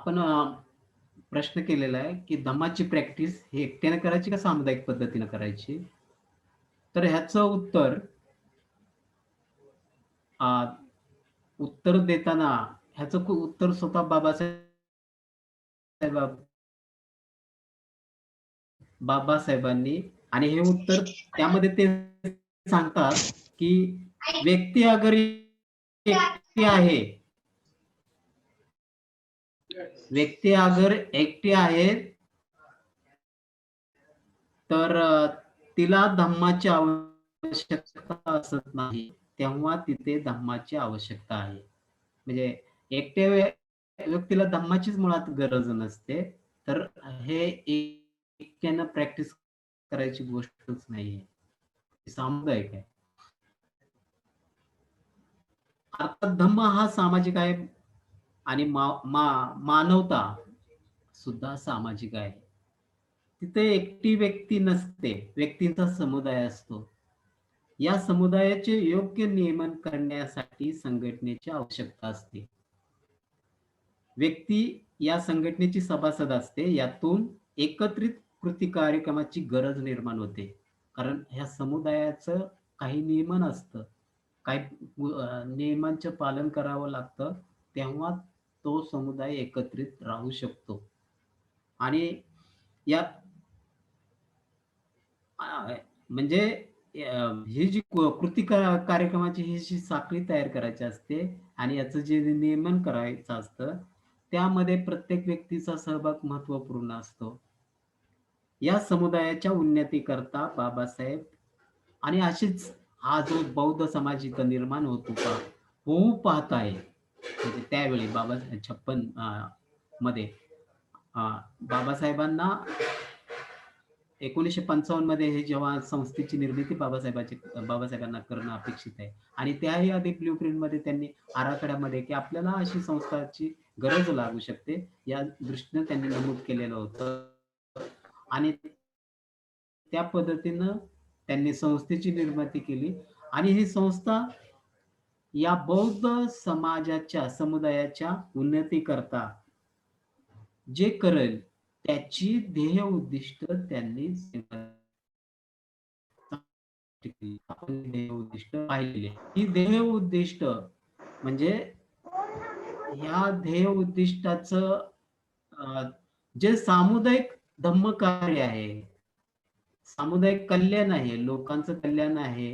आपण प्रश्न केलेला आहे, की धम्माची प्रॅक्टिस ही एकट्याने करायची का सामुदायिक पद्धतीने करायची? तर ह्याचं अ, उत्तर देताना ह्याचं उत्तर स्वतः बाबासाहेबांनी आणि हे उत्तर त्यामध्ये ते सांगतात, की व्यक्ती अगर एकटी आहे व्यक्ती अगर एकटी आहे, तर तिला धम्माची आवश्यकता असत नाही. तेव्हा तिथे धम्माची आवश्यकता आहे. म्हणजे एकट्या व्यक्तीला धम्माचीच मुळात गरज नसते. तर हे एकट्यानं प्रॅक्टिस करायची गोष्टच नाहीये. सामुदायिक आहे. अर्थात धम्म हा सामाजिक आहे आणि मा मा मानवता सुद्धा सामाजिक आहे. तिथे एकटी व्यक्ती नसते, व्यक्तींचा समुदाय असतो. या समुदायाचे योग्य नियमन करण्यासाठी संघटनेची आवश्यकता असते. व्यक्ती या संघटनेची सभासद असते. यातून एकत्रित कृती कार्यक्रमाची गरज निर्माण होते. कारण ह्या समुदायाचं काही नियमन असतं. काही नियमांचं पालन करावं लागतं. तेव्हा तो समुदाय एकत्रित राहू शकतो. आणि या म्हणजे ही जी कृती कार्यक्रमाची ही जी साखळी तयार करायची असते आणि याचं जे नियमन करायचं असतं, त्यामध्ये प्रत्येक व्यक्तीचा सहभाग महत्त्वपूर्ण असतो. या समुदायाच्या उन्नतीकरता बाबासाहेब आणि अशीच हा जो बौद्ध समाज इथं निर्माण होऊ पाहत आहे. म्हणजे त्यावेळी 56 मध्ये अ, बाबासाहेबांना 1955 मध्ये हे जेव्हा संस्थेची निर्मिती बाबासाहेबांना करणं अपेक्षित आहे आणि त्याही आधी ब्लूप्रिंटमध्ये त्यांनी आराखड्यामध्ये की आपल्याला अशी संस्थाची गरज लागू शकते या दृष्टीने त्यांनी नमूद केलेलं होतं आणि त्या पद्धतीनं त्यांनी संस्थेची निर्मिती केली आणि ही संस्था या बौद्ध समाजाच्या समुदायाच्या उन्नतीकरता जे करेल त्याची ध्येय उद्दिष्ट त्यांनी आपण ध्येय उद्दिष्ट पाहिलेली आहे. ही ध्येय उद्दिष्ट म्हणजे ह्या ध्येय उद्दिष्टाचं जे सामुदायिक धम्मकार्य आहे, सामुदायिक कल्याण आहे, लोकांचं कल्याण आहे.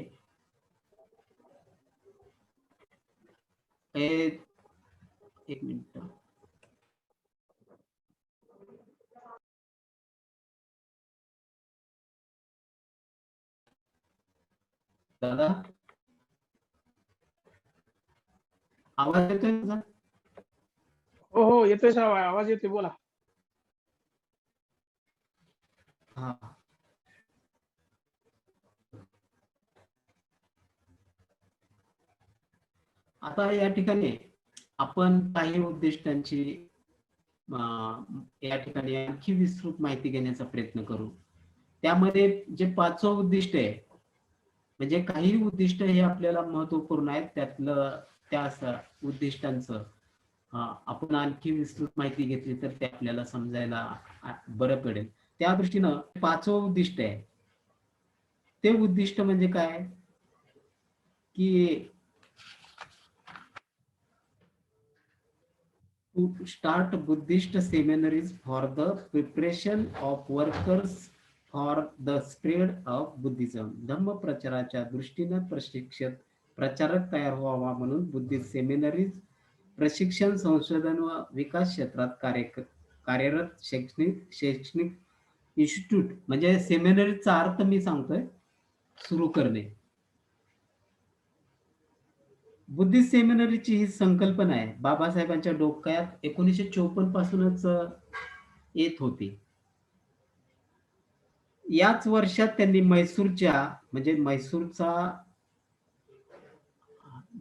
हे एक मिनिट. दादा आवाज येतोय माझा? हो हो येतोय सर, आवाज येतोय, बोला. हा. आता या ठिकाणी आपण काही उद्दिष्टांची या ठिकाणी आणखी विस्तृत माहिती घेण्याचा प्रयत्न करू. त्यामध्ये जे 5वं उद्दिष्ट आहे, म्हणजे काही उद्दिष्ट हे आपल्याला महत्वपूर्ण आहेत. त्यातलं त्या उद्दिष्टांचं आपण आणखी विस्तृत माहिती घेतली तर ते आपल्याला समजायला बरं पडेल. त्या दृष्टीनं 5वं उद्दिष्ट आहे. ते उद्दिष्ट म्हणजे काय की to start Buddhist seminaries for the preparation of workers for the spread of Buddhism. धम्म प्रचाराच्या दृष्टीने प्रचारक तयार व्हावा म्हणून बुद्धिस्ट सेमिनरीज प्रशिक्षण, संशोधन व विकास क्षेत्रात कार्यरत शैक्षणिक इन्स्टिट्यूट म्हणजे सेमिनरीचा अर्थ मी सांगतोय सुरू करणे. बुद्धिस्ट सेमिनरीची ही संकल्पना आहे बाबासाहेबांच्या डोक्यात 1954 पासूनच येत होती. याच वर्षात त्यांनी म्हणजे मैसूरचा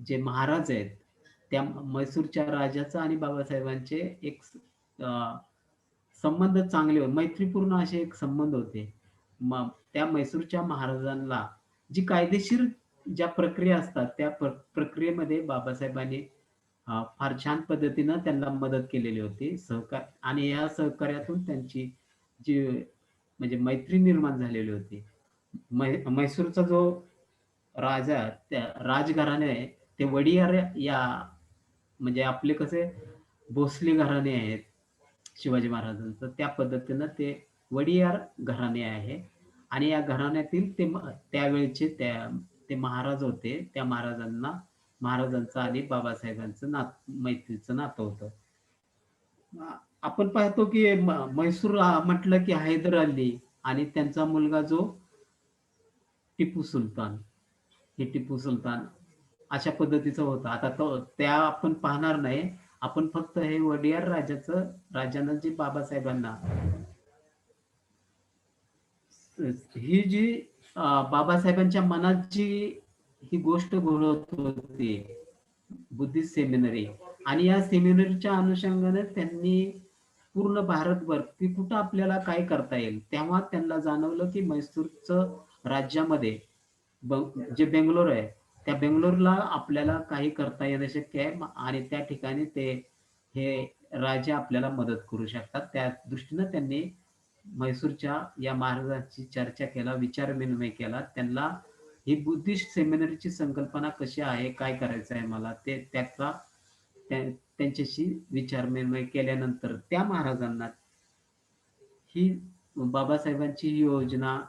जे महाराज आहेत त्या मैसूरच्या राजाचा आणि बाबासाहेबांचे एक संबंध चांगले होते, मैत्रीपूर्ण असे एक संबंध होते. मग त्या मैसूरच्या महाराजांना जी कायदेशीर ज्या प्रक्रिया असतात त्या प्रक्रियेमध्ये बाबासाहेबांनी फार छान पद्धतीनं त्यांना मदत केलेली होती. आणि या सहकार्यातून त्यांची जी म्हणजे मैत्री निर्माण झालेली होती. म्हैसूरचा जो राजा, त्या राजघराणे आहे, ते वडियार या म्हणजे आपले कसे भोसले घराणे आहेत शिवाजी महाराजांचं, त्या पद्धतीनं ते वडियार घराणे आहे आणि या घराण्यातील त्यावेळचे ते महाराज होते. त्या महाराजांचं आणि बाबासाहेबांचं मैत्रीचं नातं होतं. आपण पाहतो की म्हैसूर म्हटलं की हैदर अली आणि त्यांचा मुलगा जो टिपू सुलतान, हे टिपू सुलतान अशा पद्धतीचं होतं. आता त्या आपण पाहणार नाही. आपण फक्त हे वडियार राजानं जी बाबासाहेबांना ही जी बाबासाहेबांच्या मनात जी ही गोष्ट घोळत होती, बुद्धिस्ट सेमिनरी, आणि या सेमिनरीच्या अनुषंगाने त्यांनी पूर्ण भारतभर की कुठं आपल्याला काय करता येईल, तेव्हा त्यांना जाणवलं की म्हैसूरचं राज्यामध्ये जे बेंगलोर आहे, त्या बेंगलोरला आपल्याला काही करता येणं शक्य आहे आणि त्या ठिकाणी हे राजे आपल्याला मदत करू शकतात. त्या दृष्टीनं त्यांनी म्हैसूरच्या या महाराजांची चर्चा केला, विचार-विनिमय केला. त्यांना ही बुद्धिस्ट सेमिनरीची संकल्पना कशी आहे, काय करायचं आहे मला, त्यांच्याशी विचार-विनिमय केल्यानंतर त्या महाराजांना ही बाबासाहेबांची ही योजना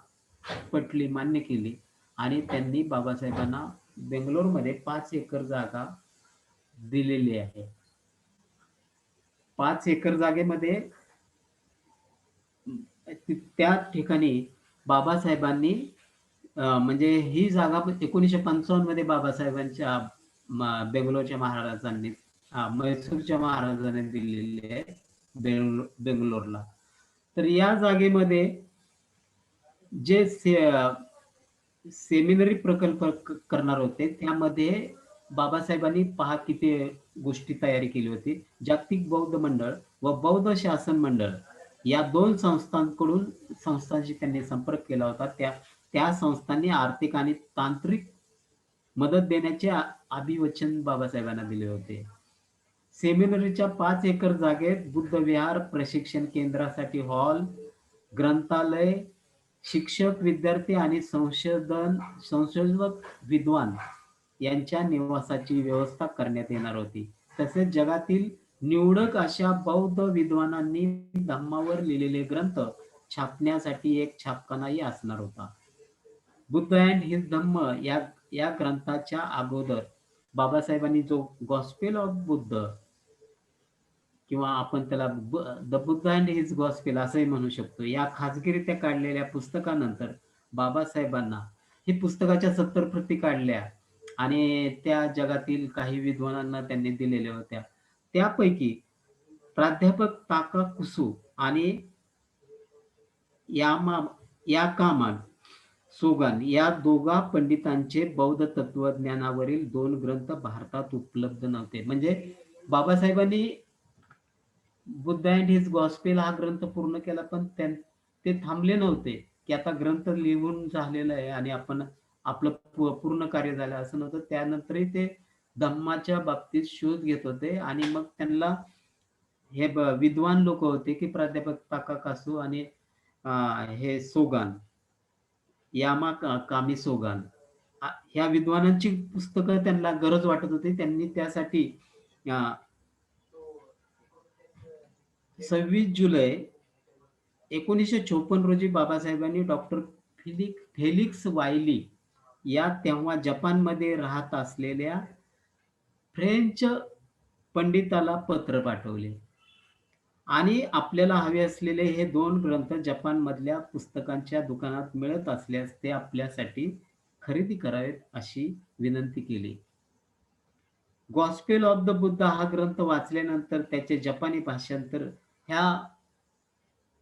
पटली, मान्य केली आणि त्यांनी बाबासाहेबांना बेंगलोरमध्ये 5 एकर जागा दिलेली आहे. 5 एकर जागेमध्ये त्या ठिकाणी बाबासाहेबांनी म्हणजे ही जागा 1955 मध्ये बाबासाहेबांच्या बेंगलोरच्या महाराजांनी म्हैसूरच्या महाराजांनी दिलेली आहे बेंगलोरला. तर या जागेमध्ये जे सेमिनरी प्रकल्प करणार होते, त्यामध्ये बाबासाहेबांनी पहा किती गोष्टी तयारी केली होती. जागतिक बौद्ध मंडळ व बौद्ध शासन मंडळ या 2 संस्थांशी त्यांनी संपर्क केला होता. त्या संस्थांनी आर्थिक आणि तांत्रिक मदत देण्याचे अभिवचन बाबासाहेबांना दिले होते. सेमिनरीच्या 5 एकर जागेत बुद्ध विहार, प्रशिक्षण केंद्रासाठी हॉल, ग्रंथालय, शिक्षक, विद्यार्थी आणि संशोधक विद्वान यांच्या निवासाची व्यवस्था करण्यात येणार होती. तसेच जगातील निवडक अशा बौद्ध विद्वानांनी धम्मावर लिहिलेले ग्रंथ छापण्यासाठी एक छापखानाही असणार होता. बुद्ध अँड हिज धम्म या ग्रंथाच्या अगोदर बाबासाहेबांनी जो गॉस्पेल ऑफ बुद्ध किंवा आपण त्याला the Buddha and his gospel असंही म्हणू शकतो, या खाजगीरित्या काढलेल्या पुस्तकानंतर बाबासाहेबांना ही पुस्तकाच्या 70 प्रती काढल्या आणि त्या जगातील काही विद्वानांना त्यांनी दिलेल्या होत्या. त्यापैकी प्राध्यापक ताकाकुसू आणि याकामान सोगान या दोघा पंडितांचे बौद्ध तत्वज्ञानावरील 2 ग्रंथ भारतात उपलब्ध नव्हते. म्हणजे बाबासाहेबांनी बुद्ध अँड हिज गॉस्पेल हा ग्रंथ पूर्ण केला, पण ते थांबले नव्हते, की आता ग्रंथ लिहून झालेला आहे आणि आपण आपलं पूर्ण कार्य झालं असं नव्हतं. त्यानंतरही ते धम्माच्या बाबतीत शोध घेत होते आणि मग त्यांना हे विद्वान लोक होते, की प्राध्यापक ताकाकासू आणि हे सोगान, कामी सोगान, ह्या विद्वानांची पुस्तकं त्यांना गरज वाटत होती. त्यांनी त्यासाठी 26 जुलै 1954 रोजी बाबासाहेबांनी डॉक्टर फेलिक्स वायली या तेव्हा जपानमध्ये राहत असलेल्या फ्रेंच पंडिताला पत्र पाठवले आणि आपल्याला हवे असलेले हे 2 ग्रंथ जपानमधल्या पुस्तकांच्या दुकानात मिळत असल्यास ते आपल्यासाठी खरेदी करावेत अशी विनंती केली. गॉस्पेल ऑफ द बुद्ध हा ग्रंथ वाचल्यानंतर त्याचे जपानी भाषांतर ह्या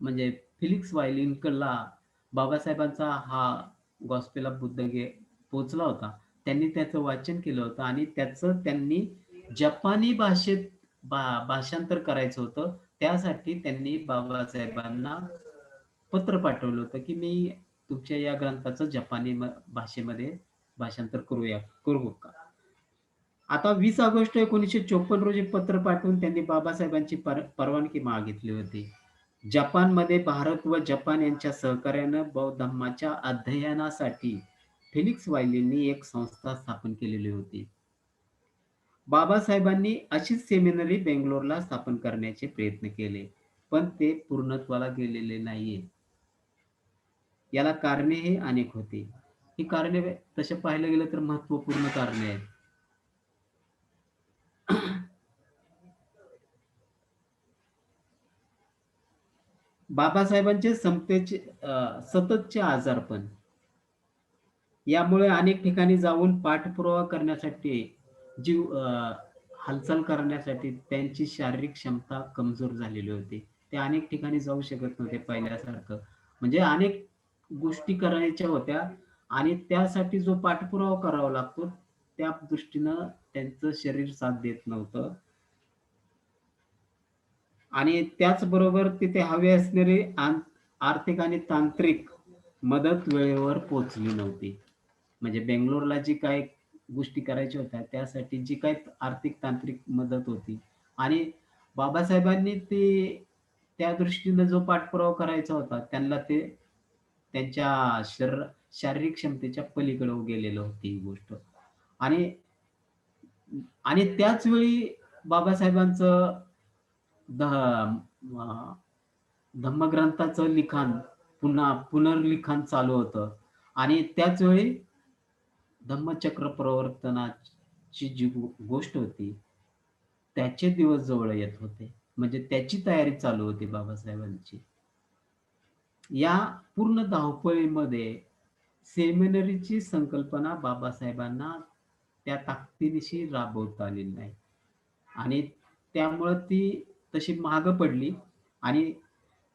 म्हणजे फिलिक्स वायलिनकडला बाबासाहेबांचा हा गॉस्पेल ऑफ बुद्ध पोहोचला होता. त्यांनी त्याचं वाचन केलं होतं आणि त्याचं त्यांनी जपानी भाषेत भाषांतर करायचं होतं. त्यासाठी त्यांनी बाबासाहेबांना पत्र पाठवलं होतं, की मी तुमच्या या ग्रंथाचं जपानी भाषेमध्ये भाषांतर करू का? आता 20 ऑगस्ट 1954 रोजी पत्र पाठवून त्यांनी बाबासाहेबांची परवानगी मागितली होती. जपानमध्ये भारत व जपान यांच्या सहकार्यानं बौद्ध धर्माच्या अध्ययनासाठी फेलिक्स वायलींनी एक संस्था स्थापन केलेली होती. बाबासाहेबांनी अशीच सेमिनरी बेंगलोरला स्थापन करण्याचे प्रयत्न केले, पण ते पूर्णत्वाला गेलेले नाहीये. याला कारणेही अनेक होती. ही कारणे तसे पाहायला गेलं तर महत्त्वपूर्ण कारणे आहेत. बाबासाहेबांचे सततचे आजारपण. यामुळे अनेक ठिकाणी जाऊन पाठपुरावा करण्यासाठी, हालचाल करण्यासाठी त्यांची शारीरिक क्षमता कमजोर झालेली होती. ते अनेक ठिकाणी जाऊ शकत नव्हते पहिल्यासारखं. म्हणजे अनेक गोष्टी करायच्या होत्या आणि त्यासाठी जो पाठपुरावा करावा लागतो, त्या दृष्टीनं त्यांचं शरीर साथ देत नव्हतं. आणि त्याचबरोबर तिथे हवी असणारी आर्थिक आणि तांत्रिक मदत वेळेवर पोहोचली नव्हती. म्हणजे बेंगलोरला जी काही गोष्टी करायच्या होत्या, त्यासाठी जी काही आर्थिक तांत्रिक मदत होती आणि बाबासाहेबांनी त्या दृष्टीनं जो पाठपुरावा करायचा होता, त्यांना ते त्यांच्या शारीरिक क्षमतेच्या पलीकडे गेलेलं होती ही गोष्ट. आणि आणि त्याच वेळी बाबासाहेबांचं ध अ, धम्मग्रंथाचं लिखाण पुनर्लिखाण चालू होतं आणि त्याच वेळी धम्मचक्र प्रवर्तनाची जी गोष्ट होती, त्याचे दिवस जवळ येत होते. म्हणजे त्याची तयारी चालू होती बाबासाहेबांची. या पूर्ण धावपळीमध्ये सेमिनरीची संकल्पना बाबासाहेबांना त्या ताकदीनिशी राबवता आलेली नाही आणि त्यामुळं ती तशी मागं पडली आणि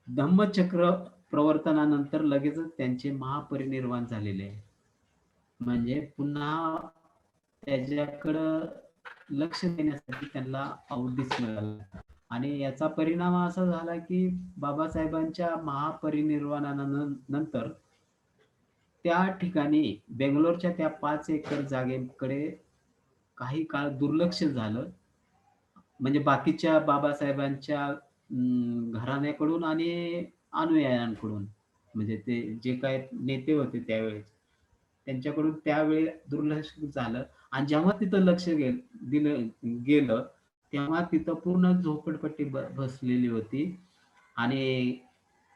धम्मचक्र प्रवर्तनानंतर लगेचच त्यांचे महापरिनिर्वाण झालेले आहे. म्हणजे पुन्हा त्याच्याकडं लक्ष देण्यासाठी त्यांना अवधीच मिळाला आणि याचा परिणाम असा झाला, की बाबासाहेबांच्या महापरिनिर्वाणानंतर त्या ठिकाणी बेंगलोरच्या त्या 5 एकर जागेकडे काही काळ दुर्लक्ष झालं. म्हणजे बाकीच्या बाबासाहेबांच्या घराण्याकडून आणि अनुयायांकडून. म्हणजे ते जे काही नेते होते त्यावेळेस, त्यांच्याकडून त्यावेळी दुर्लक्ष झालं आणि जेव्हा तिथं लक्ष दिलं गेलं, तेव्हा तिथं पूर्ण झोपडपट्टी बसलेली होती आणि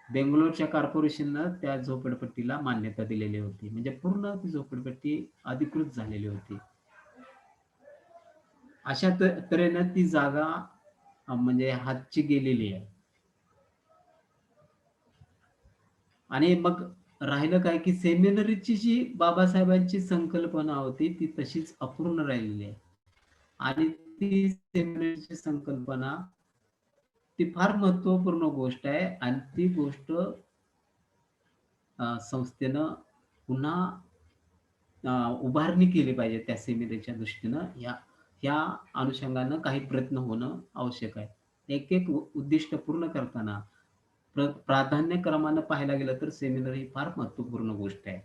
बेंगलोरच्या कॉर्पोरेशननं त्या झोपडपट्टीला मान्यता दिलेली होती. म्हणजे पूर्ण ती झोपडपट्टी अधिकृत झालेली होती. अशा तऱ्हेनं ती जागा म्हणजे हातची गेलेली आहे. आणि मग राहिलं काय, की सेमिनरीची जी बाबासाहेबांची संकल्पना होती, ती तशीच अपूर्ण राहिलेली आहे. आणि ती सेमिनरीची संकल्पना, ती फार महत्त्वपूर्ण गोष्ट आहे आणि ती गोष्ट संस्थेनं पुन्हा उभारणी केली पाहिजे त्या सेमिनारच्या दृष्टीनं. ह्या अनुषंगानं काही प्रयत्न होणं आवश्यक आहे. एक-एक उद्दिष्ट पूर्ण करताना प्राधान्यक्रमानं पाहायला गेलं तर सेमिनार ही फार महत्त्वपूर्ण गोष्ट आहे.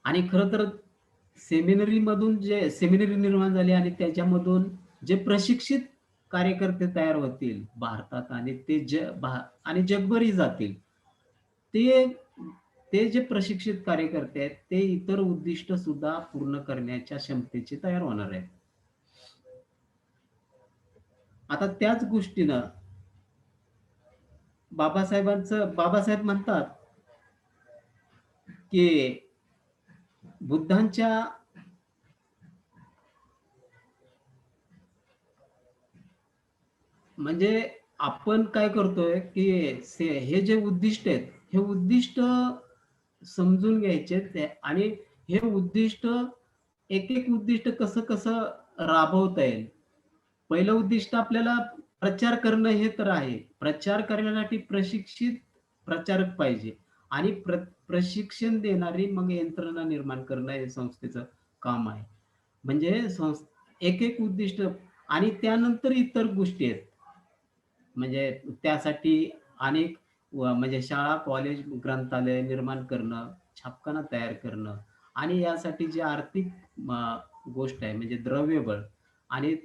आणि खरं तर सेमिनरी निर्माण झाली आणि त्याच्यामधून जे प्रशिक्षित कार्यकर्ते तयार होतील भारतात आणि आणि जगभरही जातील. ते ते जे प्रशिक्षित कार्यकर्ते आहेत, ते इतर उद्दिष्ट सुद्धा पूर्ण करण्याच्या क्षमतेचे तयार होणार आहेत. आता त्याच गोष्टीनं बाबासाहेब म्हणतात, की बुद्धांच्या म्हणजे आपण काय करतोय, की हे जे उद्दिष्ट आहेत, हे उद्दिष्ट समजून घ्यायचे आणि हे उद्दिष्ट एक-एक उद्दिष्ट कसं-कसं राबवता येईल. पहिलं उद्दिष्ट आपल्याला प्रचार करणं हे तर आहे. प्रचार करण्यासाठी प्रशिक्षित प्रचारक पाहिजे आणि प्रशिक्षण देणारी मग यंत्रणा निर्माण करणं हे संस्थेचं काम आहे. म्हणजे एक-एक उद्दिष्ट आणि त्यानंतर इतर गोष्टी आहेत. म्हणजे त्यासाठी अनेक म्हणजे शाळा, कॉलेज, ग्रंथालय निर्माण करणं, छापखाना तयार करणं आणि यासाठी जी आर्थिक गोष्ट आहे म्हणजे द्रव्यबळ आणि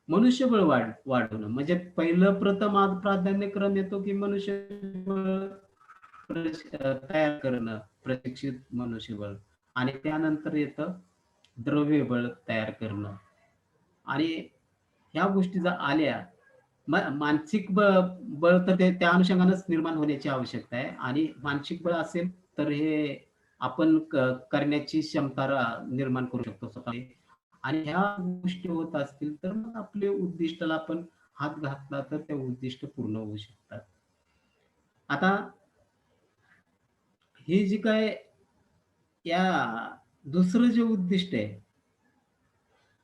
मनुष्यबळ वाढवणं म्हणजे पहिलं प्रथम प्राधान्यक्रम येतो की मनुष्यबळ तयार करणं, प्रशिक्षित मनुष्यबळ आणि त्यानंतर येतं द्रव्यबळ तयार करणं आणि ह्या गोष्टी जर आल्या मानसिक बळ तर ते त्या अनुषंगानेच निर्माण होण्याची आवश्यकता आहे आणि मानसिक बळ असेल तर हे आपण करण्याची क्षमता निर्माण करू शकतो स्वतः आणि ह्या गोष्टी होत असतील तर मग आपले उद्दिष्टाला आपण हात घातला तर ते उद्दिष्ट पूर्ण होऊ शकतात. आता हे जे काय या दुसरं जे उद्दिष्ट आहे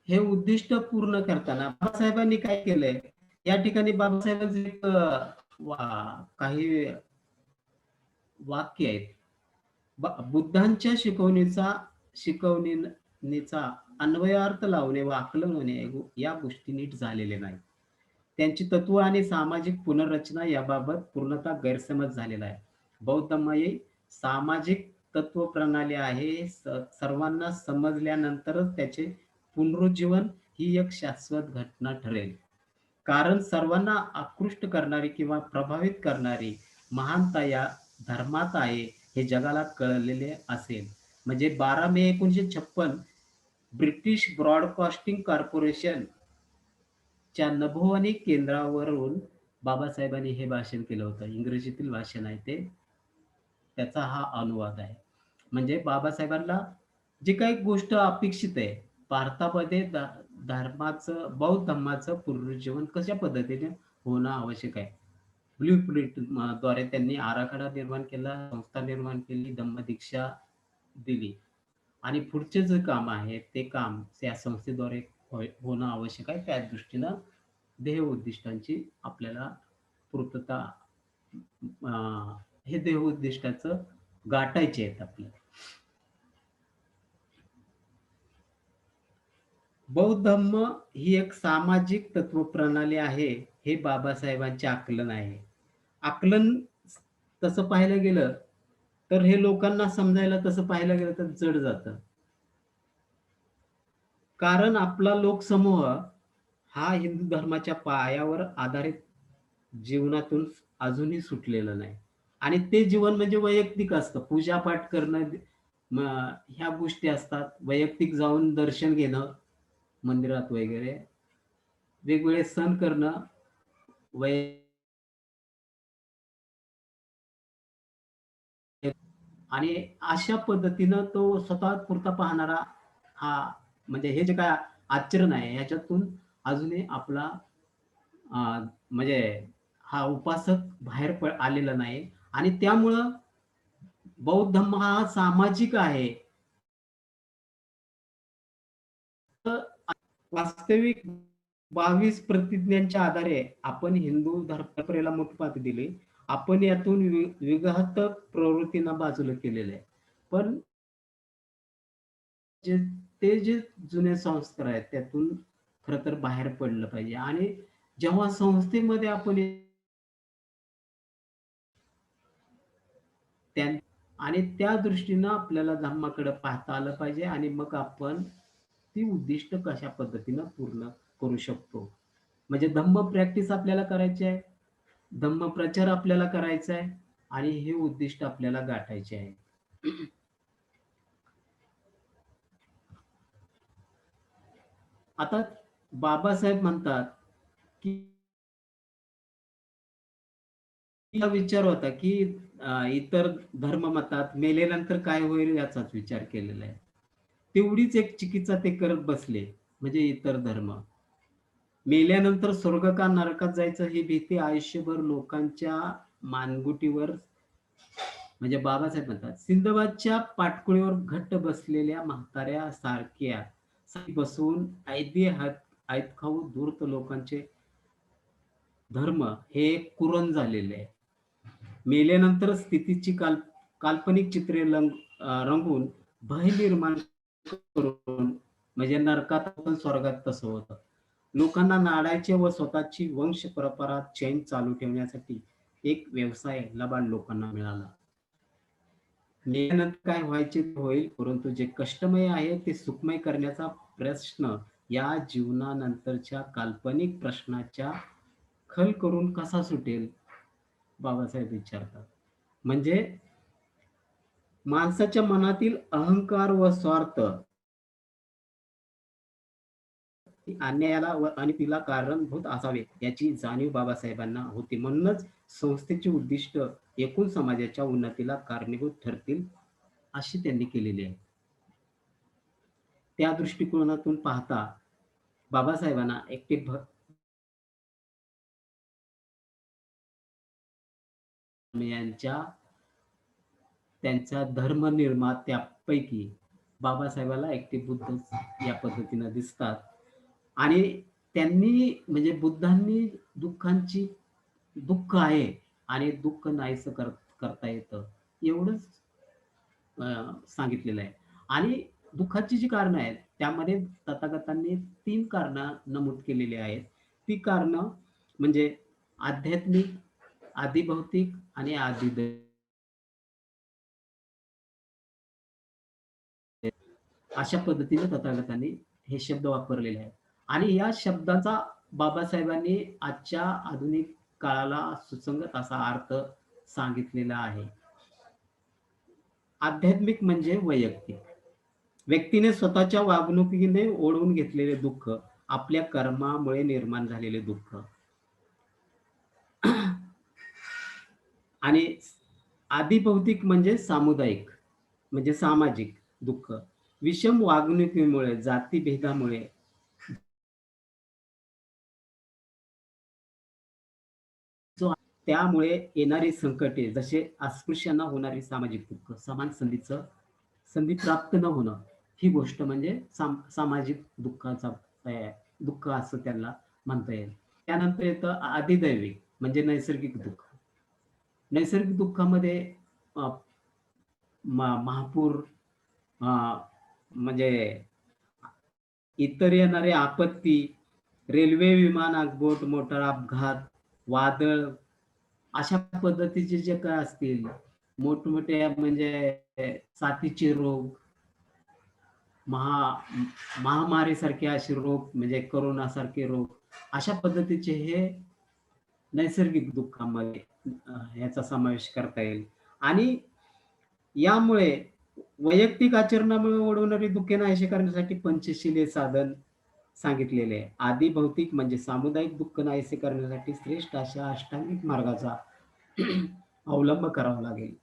हे उद्दिष्ट पूर्ण करताना बाबासाहेबांनी काय केलंय या ठिकाणी बाबासाहेबांचे एक काही वाक्य आहेत. बुद्धांच्या शिकवणीचा अन्वयार्थ लावणे व आकलन होणे या गोष्टी नीट झालेल्या नाही. त्यांची तत्व आणि सामाजिक पुनर्रचना याबाबत पूर्णतः गैरसमज झालेला आहे. बौद्ध धर्म ही सामाजिक तत्व प्रणाली आहे. सर्वांना समजल्यानंतरच त्याचे पुनरुज्जीवन ही एक शाश्वत घटना ठरेल. कारण सर्वांना आकृष्ट करणारी किंवा प्रभावित करणारी महानता या धर्मात आहे हे जगाला कळलेले असेल. म्हणजे 12 मे 1956 ब्रिटिश ब्रॉडकास्टिंग कॉर्पोरेशन च्या नभोवाणी केंद्रावरून बाबासाहेबांनी हे भाषण केलं होतं. इंग्रजीतील भाषण आहे ते. त्याचा हा अनुवाद आहे. म्हणजे बाबासाहेबांना जी काही गोष्ट अपेक्षित आहे, भारतामध्ये धर्माचं, बौद्ध धर्माचं पुनरुज्जीवन कशा पद्धतीने होणं आवश्यक आहे. ब्लूप्रिंट द्वारे त्यांनी आराखडा निर्माण केला, संस्था निर्माण केली, धम्मदीक्षा दिली आणि पुढचे जे काम आहे ते काम त्या संस्थेद्वारे होणं आवश्यक आहे. त्या दृष्टीनं ध्येय उद्दिष्टांची आपल्याला पूर्तता हे ध्येय उद्दिष्टाचं गाठायचे आहेत आपल्याला. बौद्ध धम्म ही एक सामाजिक तत्वप्रणाली आहे, हे बाबासाहेबांचे आकलन आहे. आकलन तसं पाहायला गेलं, तर हे लोकांना समजायला तसं पाहायला गेलं तर जड जातं. कारण आपला लोकसमूह हा हिंदू धर्माच्या पायावर आधारित जीवनातून अजूनही सुटलेलं नाही. आणि ते जीवन म्हणजे वैयक्तिक असतं. पूजा-पाठ करणं, ह्या गोष्टी असतात. वैयक्तिक जाऊन दर्शन घेणं मंदिरात वगैरे, वेगवेगळे सण करणं, वै आणि अशा पद्धतीनं तो स्वतः पुरता पाहणारा हा म्हणजे हे जे काय आचरण आहे ह्याच्यातून अजूनही आपला म्हणजे हा उपासक बाहेर आलेला नाही आणि त्यामुळं बौद्ध धर्म हा सामाजिक आहे. तर वास्तविक 22 प्रतिज्ञांच्या आधारे आपण हिंदू परंपरेला मुठपाथ दिली. आपण यातून विघातक प्रवृत्तींना बाजूला केलेलं आहे. पण जे जे जुने संस्कार आहेत त्यातून खरं तर बाहेर पडलं पाहिजे आणि जेव्हा संस्थेमध्ये आपण आणि त्या दृष्टीनं आपल्याला धम्माकडे पाहता आलं पाहिजे आणि मग आपण ती उद्दिष्ट कशा पद्धतीनं पूर्ण करू शकतो. म्हणजे धम्म प्रॅक्टिस आपल्याला करायची आहे, धम्म प्रचार आपल्याला करायचा आहे आणि हे उद्दिष्ट आपल्याला गाठायचे आहे. आता बाबासाहेब म्हणतात, की हा विचार होता, की इतर धर्म मतात मेल्यानंतर काय होईल याचाच विचार केलेला आहे. तेवढीच एक चिकित्सा ते करत बसले, म्हणजे इतर धर्म. मेल्यानंतर स्वर्ग का नरकात जायचं ही भीती आयुष्यभर लोकांच्या मानगुटीवर म्हणजे बाबासाहेब म्हणतात, सिंधबादच्या पाटकुळीवर घट्ट बसलेल्या म्हाताऱ्या सारख्या बसवून ऐत खाऊ धूर्त लोकांचे धर्म हे कुरण झालेले आहे. मेल्यानंतर स्थितीची काल्पनिक चित्रे रंगवून भय निर्माण करून म्हणजे नरकात पण स्वर्गात तसं होतं. लोकांना नाडायचे व स्वतःची वंश परंपरा चैन चालू ठेवण्यासाठी एक व्यवसाय लबाड लोकांना मिळाला. मेल्यानंतर काय व्हायचे ते होईल, परंतु जे कष्टमय आहे ते सुखमय करण्याचा प्रश्न या जीवनानंतरच्या काल्पनिक प्रश्नाच्या खल करून कसा सुटेल? बाबासाहेब विचारतात. म्हणजे माणसाच्या मनातील अहंकार व स्वार्थ अन्यायाला आणि तिला कारणभूत असावे याची जाणीव बाबासाहेबांना होती. म्हणूनच संस्थेचे उद्दिष्ट एकूण समाजाच्या उन्नतीला कारणीभूत ठरतील अशी त्यांनी केलेली आहे. त्या दृष्टिकोनातून पाहता बाबासाहेबांना एकटे यांच्या त्यांच्या धर्मनिर्मात्यापैकी बाबासाहेबाला एकटे बुद्ध या पद्धतीनं दिसतात. आणि त्यांनी म्हणजे बुद्धांनी दुःखांची दुःख आहे आणि दुःख नाहीसं करता येतं एवढंच सांगितलेलं आहे. आणि दुःखाची जी कारणं आहेत त्यामध्ये तथागतांनी 3 कारणं नमूद केलेली आहेत. ती कारणं म्हणजे आध्यात्मिक, आधिभौतिक आणि आधिदैविक अशा पद्धतीने तथागतांनी हे शब्द वापरलेले आहेत. आणि या शब्दाचा बाबासाहेबांनी आजच्या आधुनिक काळाला सुसंगत असा अर्थ सांगितलेला आहे. आध्यात्मिक म्हणजे वैयक्तिक. व्यक्तीने स्वतःच्या वागणुकीने ओढवून घेतलेले दुःख, आपल्या कर्मामुळे निर्माण झालेले दुःख आणि आधिभौतिक म्हणजे सामुदायिक, म्हणजे सामाजिक दुःख. विषम वागणुकीमुळे, जातीभेदामुळे जो त्यामुळे येणारी संकटे जसे अस्पृश्यांना होणारे सामाजिक दुःख, समान संधी प्राप्त न होणं, ही गोष्ट म्हणजे सामाजिक दुःखाचा दुःख असं त्याला म्हणता येईल. त्यानंतर येतं अधिदैविक म्हणजे नैसर्गिक दुःख. नैसर्गिक दुःखामध्ये अ, महापूर अ, म्हणजे इतर येणारे आपत्ती, रेल्वे, विमान, आगबोट, मोटार अपघात, वादळ अशा पद्धतीचे जे काय असतील, मोठमोठे म्हणजे साथीचे रोग, महा महामारीसारखे असे रोग म्हणजे कोरोनासारखे रोग, अशा पद्धतीचे हे नैसर्गिक दुःखामध्ये ह्याचा समावेश करता येईल. आणि यामुळे वैयक्तिक आचरणामुळे ओढवणारी दुःखे नाहीशी करण्यासाठी पंचशीले साधन सांगितलेले आहे. आधी भौतिक म्हणजे सामुदायिक दुःख नाहीसे करण्यासाठी श्रेष्ठ अशा अष्टांगिक मार्गाचा अवलंब करावा लागेल.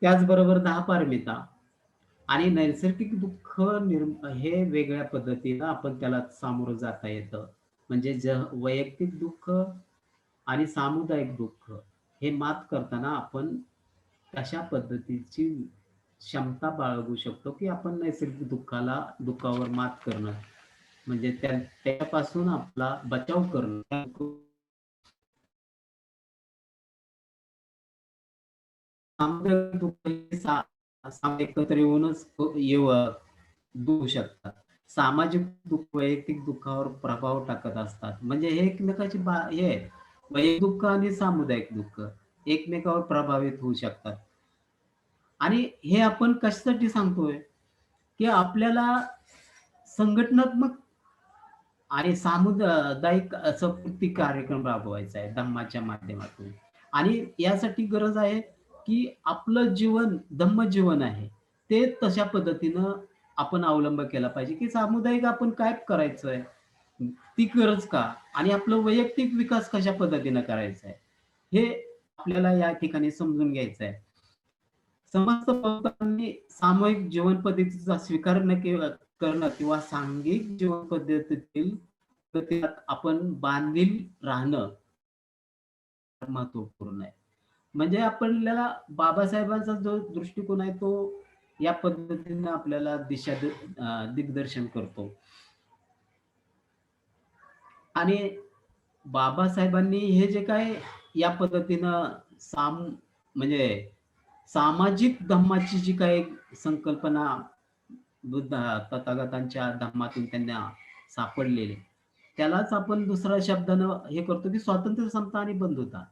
त्याचबरोबर 10 पारमिता आणि नैसर्गिक दुःख हे वेगळ्या पद्धतीनं आपण त्याला सामोरं जाता येतं. म्हणजे वैयक्तिक दुःख आणि सामुदायिक दुःख हे मात करताना आपण अशा पद्धतीची क्षमता बाळगू शकतो, की आपण नैसर्गिक दुःखावर मात करणं, म्हणजे त्यापासून आपला बचाव करणं. सामुदायिक दुःख हे एकत्र येऊनच दूर शकतात. सामाजिक दुःख वैयक्तिक दुःखावर प्रभाव टाकत असतात. म्हणजे हे एकमेकाची हे आहे. वैयक्तिक दुःख आणि सामुदायिक दुःख एकमेकावर प्रभावित होऊ शकतात. आणि हे आपण कशासाठी सांगतोय, की आपल्याला संघटनात्मक आणि सामुदायिक संस्कृती कार्यक्रम राबवायचा आहे धम्माच्या माध्यमातून. आणि यासाठी गरज आहे, की आपलं जीवन धम्म जीवन आहे. ते तशा पद्धतीनं आपण अवलंब केला पाहिजे, की सामुदायिक आपण काय करायचंय? ती गरज का? आणि आपलं वैयक्तिक विकास कशा पद्धतीनं करायचा आहे? हे आपल्याला या ठिकाणी समजून घ्यायचं आहे. समस्त लोकांनी सामूहिक जीवन पद्धतीचा स्वीकार न करणं किंवा सांघिक जीवन पद्धतीतील प्रत्येकात आपण बांधील राहणं महत्वपूर्ण आहे. म्हणजे आपल्याला बाबासाहेबांचा जो दृष्टिकोन आहे तो या पद्धतीने आपल्याला दिग्दर्शन करतो. आणि बाबासाहेबांनी हे जे काय या पद्धतीनं म्हणजे सामाजिक धम्माची जी काही संकल्पना बुद्ध तथागतांच्या धम्मातून त्यांना सापडलेले, त्यालाच आपण दुसऱ्या शब्दानं हे करतो, की स्वातंत्र्य, समता आणि बंधुता.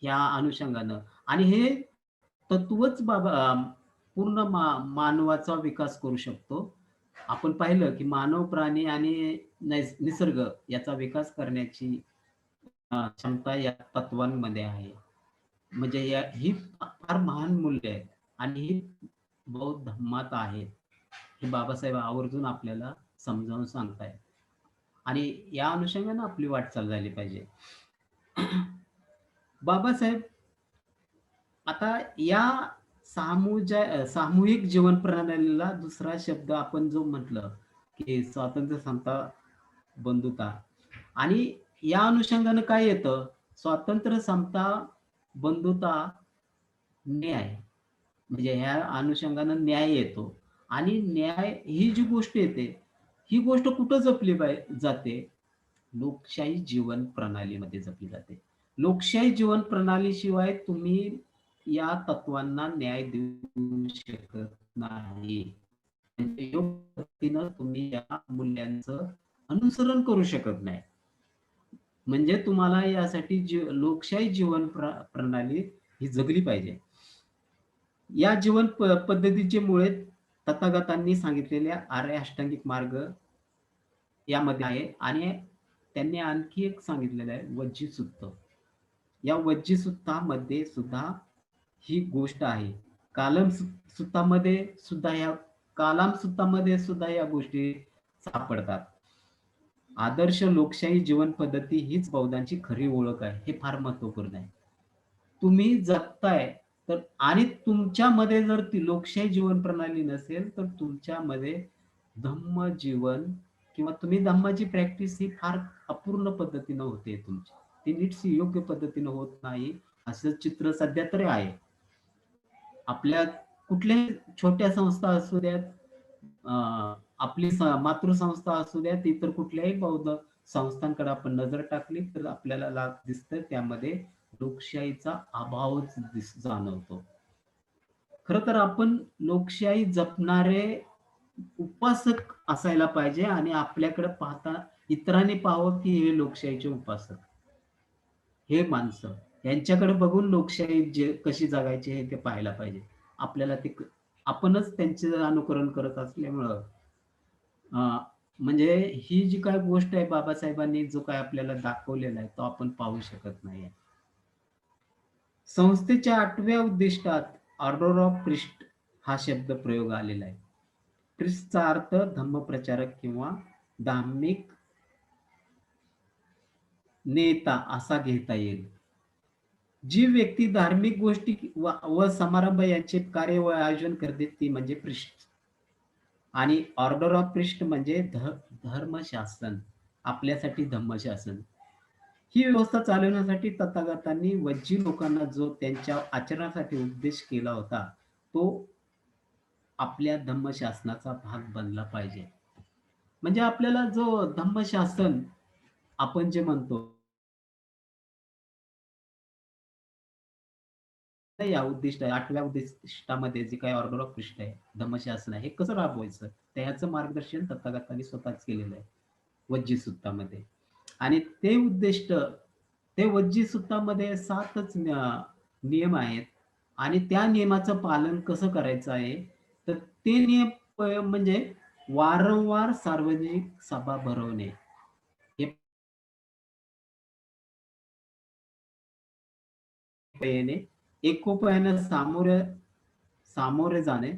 या अनुषंगानं आणि हे तत्वच पूर्ण मानवाचा विकास करू शकतो. आपण पाहिलं की मानव, प्राणी आणि निसर्ग याचा विकास करण्याची क्षमता या तत्वांमध्ये आहे. म्हणजे ही फार महान मूल्य आहेत आणि ही बौद्ध धर्मात आहेत. हे बाबासाहेब आवर्जून आपल्याला समजावून सांगतायत आणि या अनुषंगाने आपली वाटचाल झाली पाहिजे. बाबासाहेब आता या सामूहिक जीवन प्रणालीला दुसरा शब्द आपण जो म्हटलं, की स्वातंत्र्य, समता, बंधुता आणि या अनुषंगानं काय येतं? स्वातंत्र्य, समता, बंधुता, न्याय. म्हणजे ह्या अनुषंगानं न्याय येतो आणि न्याय ही जी गोष्ट येते, ही गोष्ट कुठं जपली जाते? लोकशाही जीवन प्रणालीमध्ये जपली जाते. लोकशाही जीवन प्रणालीशिवाय तुम्ही या तत्वांना न्याय देऊ शकत नाही. म्हणजे योग्य पद्धतीनं तुम्ही या मूल्यांचं अनुसरण करू शकत नाही. म्हणजे तुम्हाला यासाठी लोकशाही जीवन प्रणाली ही जगली पाहिजे. या जीवन पद्धतीचे मुळे तथागतांनी सांगितलेल्या आर्य अष्टांगिक मार्ग यामध्ये आहे आणि त्यांनी आणखी एक सांगितलेलं आहे वज्जी सुत्त. या वज्जी सुत्तामध्ये सुद्धा ही गोष्ट आहे. कालम सुत्तामध्ये सुद्धा कालाम सुत्तामध्ये सुद्धा या गोष्टी सापडतात. आदर्श लोकशाही जीवन पद्धती हीच बौद्धांची खरी ओळख आहे. हे फार महत्वपूर्ण आहे. तुम्ही जगताय तर आणि तुमच्यामध्ये जर ती लोकशाही जीवन प्रणाली नसेल, तर तुमच्यामध्ये धम्म जीवन किंवा तुम्ही धम्माची प्रॅक्टिस ही फार अपूर्ण पद्धतीनं होते तुमची. ती नीटशी योग्य पद्धतीनं होत नाही, असं चित्र सध्या तरी आहे. आपल्या कुठल्याही छोट्या संस्था असू द्यात, आपली मातृसंस्था असू द्यात, इतर कुठल्याही बौद्ध संस्थांकडे आपण नजर टाकली तर आपल्याला दिसतं त्यामध्ये लोकशाहीचा अभावच जाणवतो. खरं तर आपण लोकशाही जपणारे उपासक असायला पाहिजे आणि आपल्याकडे पाहता इतरांनी पाहावं की हे लोकशाहीचे उपासक, हे माणसं यांच्याकडे बघून लोकशाही कशी जगायची हे ते पाहायला पाहिजे. आपल्याला ते आपणच त्यांचे अनुकरण करत असल्यामुळं म्हणजे ही जी काय गोष्ट आहे बाबासाहेबांनी जो काय आपल्याला दाखवलेला आहे तो आपण पाहू शकत नाही. संस्थेच्या 8व्या उद्दिष्टात ऑर्डर ऑफ ख्रिस्ट हा शब्द प्रयोग आलेला आहे. ख्रिस्तचा अर्थ धम्मप्रचारक किंवा धार्मिक नेता असा घेता येईल. जी व्यक्ती धार्मिक गोष्टी व समारंभ यांचे कार्य व आयोजन करते ती म्हणजे ख्रिस्त. आणि ऑर्डर ऑफ ख्रिस्ट म्हणजे धर्मशासन, आपल्यासाठी धम्मशासन. ही व्यवस्था चालवण्यासाठी तथागतांनी वज्जी लोकांना जो त्यांच्या आचरणासाठी उपदेश केला होता, तो आपल्या धम्मशासनाचा भाग बनला पाहिजे. म्हणजे आपल्याला जो धम्मशासन आपण जे म्हणतो, या 8व्या उद्दिष्टामध्ये जे काही ऑर्डर ऑफ ख्रिस्ट आहे, धम्मशासन आहे, हे कसं राबवायचं? त्याचं मार्गदर्शन तथागतांनी स्वतःच केलेलं आहे, वज्जी सुत्तामध्ये. आणि ते उद्दिष्ट, ते वज्जी सुत्तामध्ये 7च नियम आहेत आणि त्या नियमाचं पालन कसं करायचं आहे, तर ते नियम म्हणजे वारंवार सार्वजनिक सभा भरवणे. हे येणे, एकोप्याने सामोरे जाणे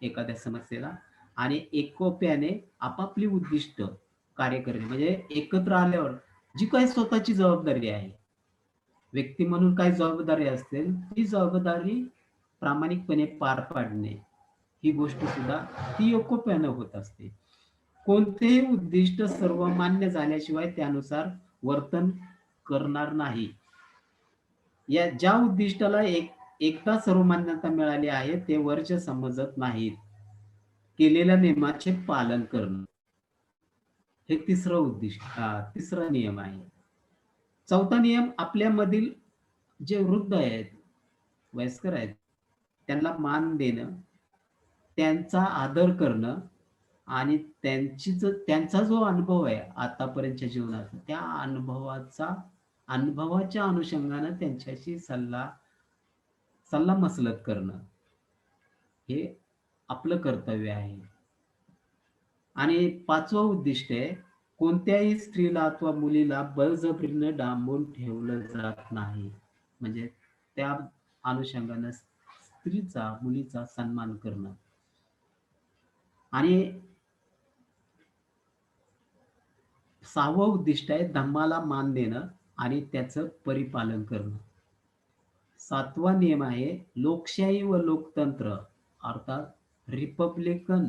एखाद्या समस्येला आणि एकोप्याने आपापली उद्दिष्ट कार्य करणे. म्हणजे एकत्र आल्यावर जी काही स्वतःची जबाबदारी आहे, व्यक्ती म्हणून काही जबाबदारी असेल, ती जबाबदारी प्रामाणिकपणे पार पाडणे, ही गोष्ट सुद्धा ती एकोप्यानं होत असते. कोणतेही उद्दिष्ट सर्वमान्य झाल्याशिवाय त्यानुसार वर्तन करणार नाही. या ज्या उद्दिष्टाला एकदा सर्वमान्यता मिळाली आहे ते वर्ष समजत नाहीत. केलेल्या नियमाचे पालन करणं. हे तिसरा नियम आहे. चौथा नियम आपल्यामधील जे वृद्ध आहेत, वयस्कर आहेत, त्यांना मान देणं, त्यांचा आदर करणं आणि त्यांचा जो अनुभव आहे आतापर्यंतच्या जीवनाचा, त्या अनुभवाच्या अनुषंगानं त्यांच्याशी सल्लामसलत करणं हे आपलं कर्तव्य आहे. आणि 5वं उद्दिष्ट आहे, कोणत्याही स्त्रीला अथवा मुलीला बळजबरीनं डांबून ठेवलं जात नाही. म्हणजे त्या अनुषंगानं स्त्रीचा, मुलीचा सन्मान करणं. आणि 6वं उद्दिष्ट आहे धम्माला मान देणं आणि त्याचं परिपालन करणं. 7वा नियम आहे लोकशाही व लोकतंत्र अर्थात रिपब्लिकन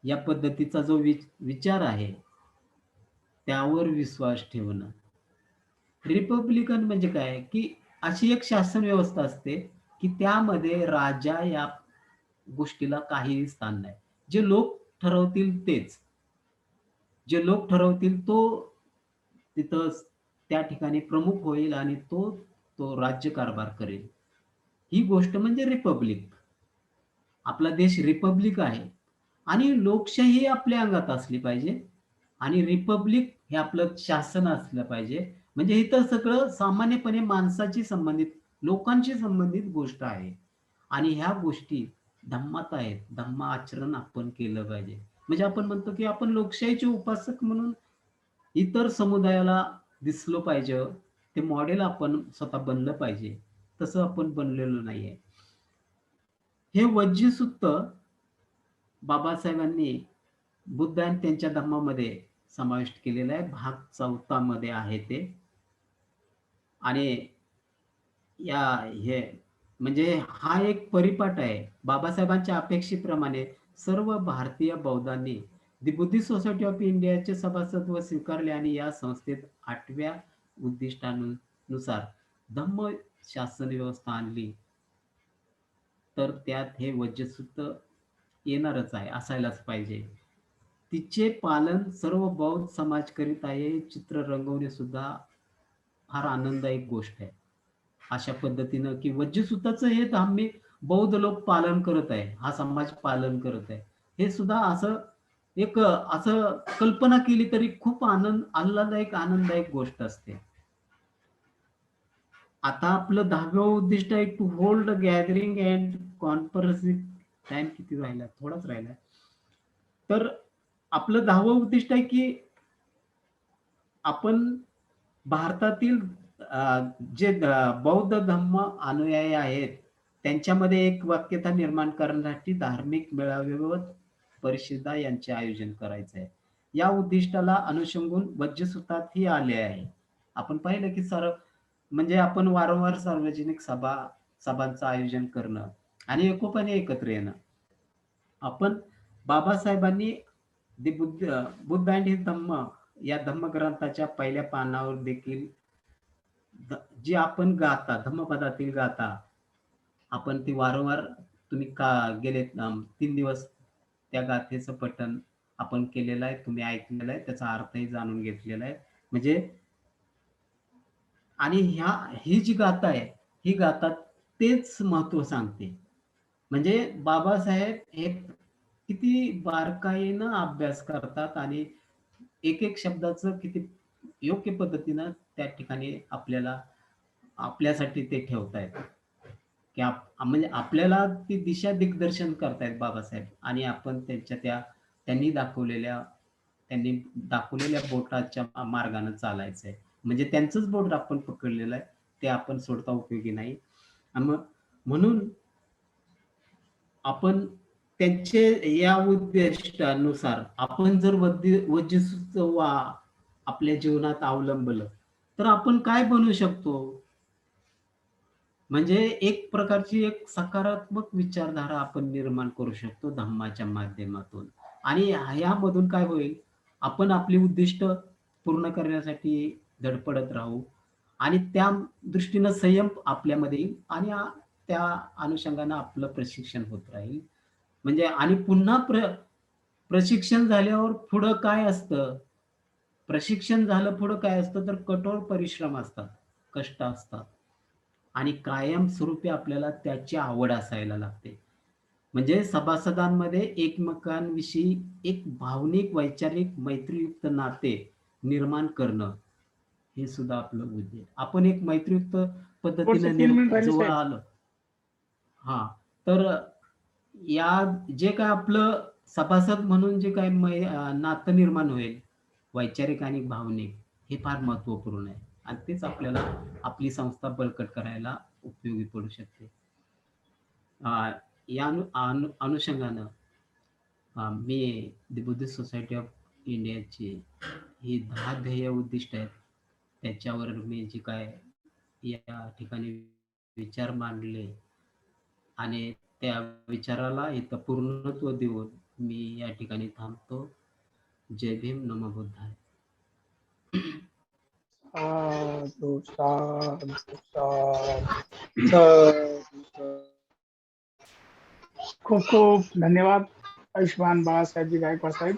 या पद्धतीचा जो विचार आहे, त्यावर विश्वास ठेवणं. रिपब्लिकन म्हणजे काय, की अशी एक शासन व्यवस्था असते, की त्यामध्ये राजा या गोष्टीला काहीही स्थान नाही. जे लोक ठरवतील तेच. जे लोक ठरवतील तो तिथं त्या ठिकाणी प्रमुख होईल आणि तो राज्यकारभार करेल. ही गोष्ट म्हणजे रिपब्लिक. आपला देश रिपब्लिक आहे आणि लोकशाही आपल्या अंगात असली पाहिजे आणि रिपब्लिक हे आपलं शासन असलं पाहिजे. म्हणजे इथं सगळं सामान्यपणे माणसाशी संबंधित, लोकांशी संबंधित गोष्ट आहे आणि ह्या गोष्टी धम्मात आहेत. धम्म आचरण आपण केलं पाहिजे. म्हणजे आपण म्हणतो, की आपण लोकशाहीचे उपासक म्हणून इतर समुदायाला दिसलो पाहिजे. ते मॉडेल आपण स्वतः बनलं पाहिजे. तसं आपण बनलेलो नाहीये. हे वज्जी सूक्त बाबासाहेबांनी बुद्ध आणि त्यांच्या धम्मामध्ये समाविष्ट केलेलं आहे. भाग 4 मध्ये आहे ते. आणि हे म्हणजे हा एक परिपाठ आहे. बाबासाहेबांच्या अपेक्षेप्रमाणे सर्व भारतीय बौद्धांनी दी बुद्धिस्ट सोसायटी ऑफ इंडियाचे सभासदत्व स्वीकारले आणि या संस्थेत 8व्या उद्दिष्टानुसार धम्म शासन व्यवस्था आणली. तर त्यात हे वज्रसूत्र येणारच आहे, असायलाच पाहिजे. तिचे पालन सर्व बौद्ध समाज करीत आहे. हे चित्र रंगवणे सुद्धा फार आनंददायक गोष्ट आहे. अशा पद्धतीनं की वज्रसूत्राचं हे आम्ही बौद्ध लोक पालन करत आहे. हा समाज पालन करत आहे. हे सुद्धा असं एक असं कल्पना केली तरी खूप आल्हाददायक, आनंददायक गोष्ट असते. आता आपलं 10वं उद्दिष्ट आहे to hold gathering and conferencing. Time किती राहिला? थोडाच राहिला. तर आपलं 10वं उद्दिष्ट आहे की आपण भारतातील जे बौद्ध धम्म अनुयायी आहेत, त्यांच्यामध्ये एक वाक्यता निर्माण करण्यासाठी धार्मिक मेळावे व परिषदा यांचे आयोजन करायचं आहे. या उद्दिष्टाला अनुषंगून वज्रसूत्रातही आले आहे. आपण पाहिलं की म्हणजे आपण वारंवार सार्वजनिक सभांचं आयोजन करणं आणि एकोप्याने एकत्र येणं. आपण बाबासाहेबांनी बुद्ध अँड हिज धम्म या धम्मग्रंथाच्या पहिल्या पानावर देखील जी आपण गाथा, धम्मपदातील गाथा, आपण ती वारंवार तुम्ही का गेले 3 दिवस त्या गाथेचं पठण आपण केलेलं आहे. तुम्ही ऐकलेलं आहे. त्याचा अर्थही जाणून घेतलेला आहे. म्हणजे आणि ही जी गाथा आहे, ही गाथा तेच महत्त्व सांगते. म्हणजे बाबासाहेब हे किती बारकाईनं अभ्यास करतात आणि एक-एक शब्दाचं किती योग्य पद्धतीनं त्या ठिकाणी आपल्यासाठी ते ठेवतायत, की म्हणजे आपल्याला ती दिशा दिग्दर्शन करतायत बाबासाहेब आणि आपण त्यांनी दाखवलेल्या बोटाच्या मार्गाने चालायचंय. म्हणजे त्यांचंच बोट आपण पकडलेलं आहे. ते आपण सोडता उपयोगी नाही. मग म्हणून आपण त्यांचे या उद्दिष्टानुसार आपण जर वज्रसूत्र आपल्या जीवनात अवलंबलं, तर आपण काय बनू शकतो? म्हणजे एक प्रकारची एक सकारात्मक विचारधारा आपण निर्माण करू शकतो धम्माच्या माध्यमातून. आणि यामधून काय होईल, आपण आपली उद्दिष्ट पूर्ण करण्यासाठी धडपडत राहू आणि त्या दृष्टीनं संयम आपल्यामध्ये येईल आणि त्या अनुषंगानं आपलं प्रशिक्षण होत राहील. म्हणजे आणि पुन्हा प्रशिक्षण झाल्यावर पुढं काय असतं? प्रशिक्षण झालं पुढं काय असतं, तर कठोर परिश्रम असतात, कष्ट असतात आणि कायमस्वरूपी आपल्याला त्याची आवड असायला लागते. म्हणजे सभासदांमध्ये एकमेकांविषयी एक भावनिक, वैचारिक, मैत्रीयुक्त नाते निर्माण करणं, हे सुद्धा आपलं उद्दिष्ट. आपण एक मैत्रीयुक्त शेवटचे पद्धतीने 3 मिनिट राहिले जवळ साहेब. आलं. हां. तर या जे काय आपलं सभासद म्हणून जे काही नातं निर्माण होईल, वैचारिक आणि भावनिक, हे फार महत्त्वपूर्ण आहे आणि तेच आपल्याला आपली संस्था बळकट करायला उपयोगी पडू शकते. अ, या अनुषंगानं me the Buddhist society of इंडियाची ही 10 ध्येय उद्दिष्ट आहेत. त्याच्यावर मी जे काय या ठिकाणी विचार मांडले आणि त्या विचाराला इथं पूर्णत्व देऊन मी या ठिकाणी थांबतो. जय भीम, नमो बुद्धाय. साधू साधू साधू. सा- खूप खूप धन्यवाद आयुष्मान बाळासाहेबजी गायकवाड साहेब.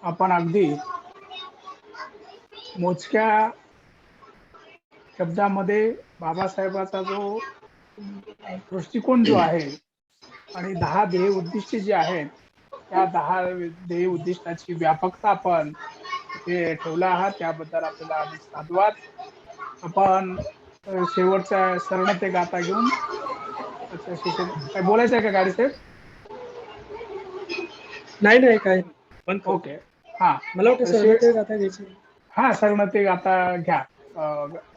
आपण अगदी मोजक्या शब्दामध्ये बाबासाहेबाचा जो दृष्टिकोन जो आहे आणि 10 ध्येय उद्दिष्टे जी आहेत, त्या 10 ध्येय उद्दिष्टाची व्यापकता आपण इथे ठेवला आहात, त्याबद्दल आपल्याला अनेक साधुवाद. आपण शेवटचा शरण ते गाथा घेऊन काय बोलायचं आहे का गाडी साहेब? नाही काय पण ओके. हा, मला वाटतं सर ते आता घ्यायचं. हा, शरण ते गाथा घ्या.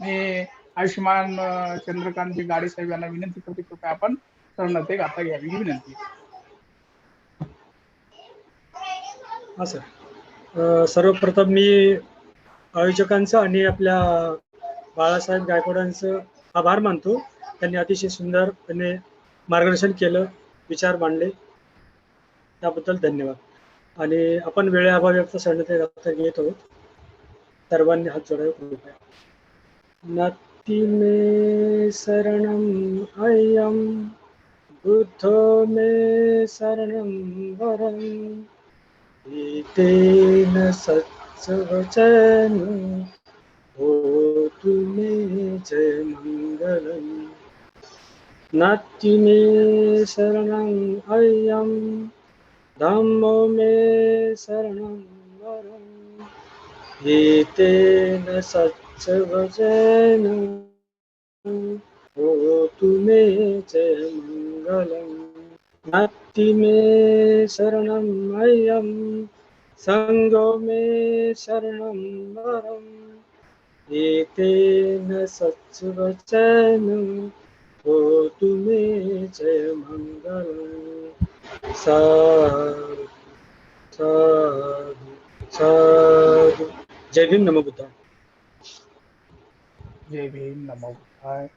मी आयुष्यमान चंद्रकांतजी गाडी साहेब यांना विनंती करते, कृपया आपण शरण ते गाथा घ्यावी ही विनंती. हा सर, सर्वप्रथम मी आयोजकांचं आणि आपल्या बाळासाहेब गायकवाडांचं आभार मानतो. त्यांनी अतिशय सुंदरपणे मार्गदर्शन केलं, विचार मांडले, त्याबद्दल धन्यवाद. आणि आपण वेळेअभावी फक्त शरण ते गाथा घेत आहोत. सर्वांनी हात जोडावे कृपया. नाती मे शरणम अय्यम बुद्धो मे शरणम वरम एतेन सत्सवचन होतु मे जय मंगलम. नाति मे शरणम अय्यम धम्मो मे शरणम वरम एतेन सत्सवचन होतु मे जय मंगलम. नाति मे शरणम अय्यम संगो मे शरणम वरम एतेन सत्सवचन होतु मे जय मंगलम. साधु साधु साधु. जय भीम, नमो बुद्धाय. जय भीम, नमो बुद्धाय.